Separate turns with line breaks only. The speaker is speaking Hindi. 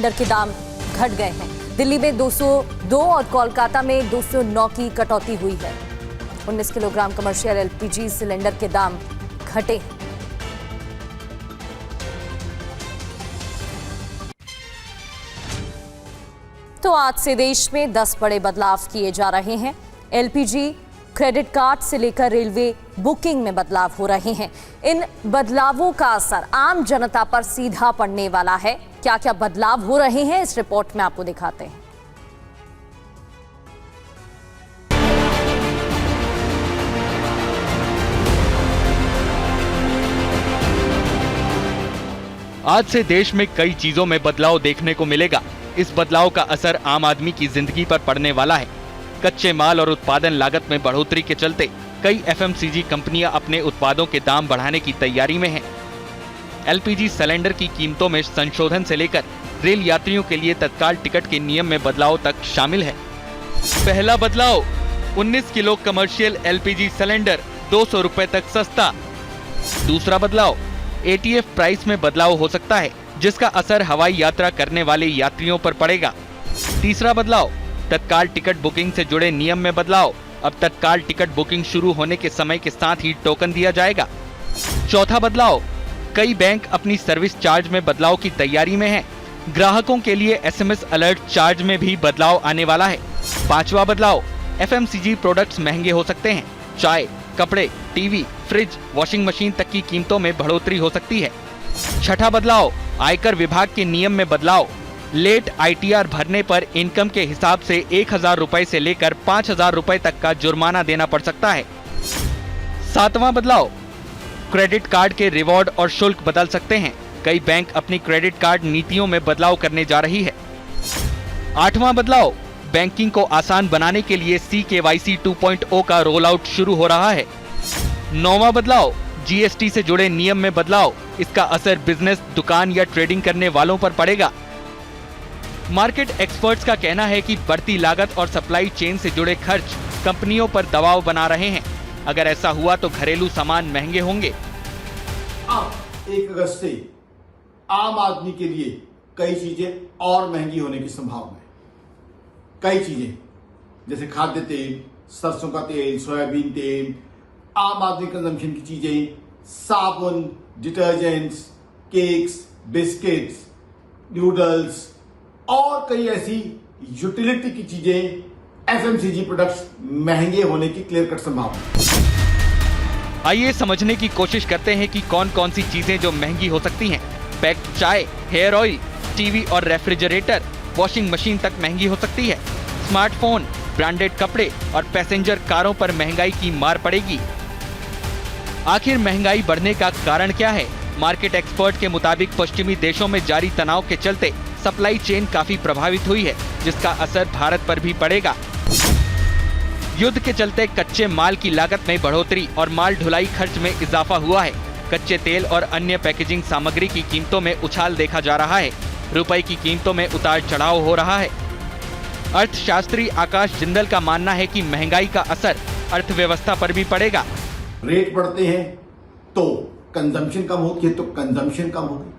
सिलेंडर के दाम घट गए हैं। दिल्ली में 202 और कोलकाता में 209 की कटौती हुई है। 19 किलोग्राम कमर्शियल एलपीजी सिलेंडर के दाम घटे हैं। तो आज से देश में 10 बड़े बदलाव किए जा रहे हैं। एलपीजी क्रेडिट कार्ड से लेकर रेलवे बुकिंग में बदलाव हो रहे हैं। इन बदलावों का असर आम जनता पर सीधा पड़ने वाला है। क्या क्या बदलाव हो रहे हैं, इस रिपोर्ट में आपको दिखाते हैं।
आज से देश में कई चीजों में बदलाव देखने को मिलेगा। इस बदलाव का असर आम आदमी की जिंदगी पर पड़ने वाला है। कच्चे माल और उत्पादन लागत में बढ़ोतरी के चलते कई एफएमसीजी कंपनियां अपने उत्पादों के दाम बढ़ाने की तैयारी में हैं। एलपीजी सिलेंडर की कीमतों में संशोधन से लेकर रेल यात्रियों के लिए तत्काल टिकट के नियम में बदलाव तक शामिल है। पहला बदलाव, 19 किलो कमर्शियल एलपीजी सिलेंडर 200 रुपए तक सस्ता। दूसरा बदलाव, एटीएफ प्राइस में बदलाव हो सकता है, जिसका असर हवाई यात्रा करने वाले यात्रियों पर पड़ेगा। तीसरा बदलाव, तत्काल टिकट बुकिंग से जुड़े नियम में बदलाव। अब तत्काल टिकट बुकिंग शुरू होने के समय के साथ ही टोकन दिया जाएगा। चौथा बदलाव, कई बैंक अपनी सर्विस चार्ज में बदलाव की तैयारी में हैं। ग्राहकों के लिए एसएमएस अलर्ट चार्ज में भी बदलाव आने वाला है। पांचवा बदलाव, एफएमसीजी प्रोडक्ट्स महंगे हो सकते हैं। चाय, कपड़े, टीवी, फ्रिज, वॉशिंग मशीन तक की कीमतों में बढ़ोतरी हो सकती है। छठा बदलाव, आयकर विभाग के नियम में बदलाव। लेट आईटीआर भरने पर इनकम के हिसाब से 1000 रुपए से लेकर 5000 रुपए तक का जुर्माना देना पड़ सकता है। सातवां बदलाव, क्रेडिट कार्ड के रिवॉर्ड और शुल्क बदल सकते हैं। कई बैंक अपनी क्रेडिट कार्ड नीतियों में बदलाव करने जा रही है। आठवां बदलाव, बैंकिंग को आसान बनाने के लिए CKYC 2.0 का रोल आउट शुरू हो रहा है। नौवां बदलाव, जीएसटी से जुड़े नियम में बदलाव। इसका असर बिजनेस, दुकान या ट्रेडिंग करने वालों पर पड़ेगा। मार्केट एक्सपर्ट्स का कहना है कि बढ़ती लागत और सप्लाई चेन से जुड़े खर्च कंपनियों पर दबाव बना रहे हैं। अगर ऐसा हुआ तो घरेलू सामान महंगे होंगे।
अब 1 अगस्त से आम आदमी के लिए कई चीजें और महंगी होने की संभावना है। कई चीजें जैसे खाद्य तेल, सरसों का तेल, सोयाबीन तेल, आम आदमी कंजम्पशन की चीजें, साबुन, डिटर्जेंट्स, केक्स, बिस्किट्स, नूडल्स और कई ऐसी यूटिलिटी की चीजें, एफएमसीजी प्रोडक्ट्स महंगे होने की क्लियर कट संभावना।
आइए समझने की कोशिश करते हैं कि कौन कौन सी चीजें जो महंगी हो सकती हैं। पैक्ड चाय, हेयर ऑयल, टीवी और रेफ्रिजरेटर, वॉशिंग मशीन तक महंगी हो सकती है। स्मार्टफोन, ब्रांडेड कपड़े और पैसेंजर कारों पर महंगाई की मार पड़ेगी। आखिर महंगाई बढ़ने का कारण क्या है? मार्केट एक्सपर्ट के मुताबिक पश्चिमी देशों में जारी तनाव के चलते सप्लाई चेन काफी प्रभावित हुई है, जिसका असर भारत पर भी पड़ेगा। युद्ध के चलते कच्चे माल की लागत में बढ़ोतरी और माल ढुलाई खर्च में इजाफा हुआ है। कच्चे तेल और अन्य पैकेजिंग सामग्री की कीमतों में उछाल देखा जा रहा है। रुपए की कीमतों में उतार चढ़ाव हो रहा है। अर्थशास्त्री आकाश जिंदल का मानना है कि महंगाई का असर अर्थव्यवस्था पर भी पड़ेगा।
रेट बढ़ते हैं तो कंजम्पशन कम होती है, तो कंजम्पशन कम होगी।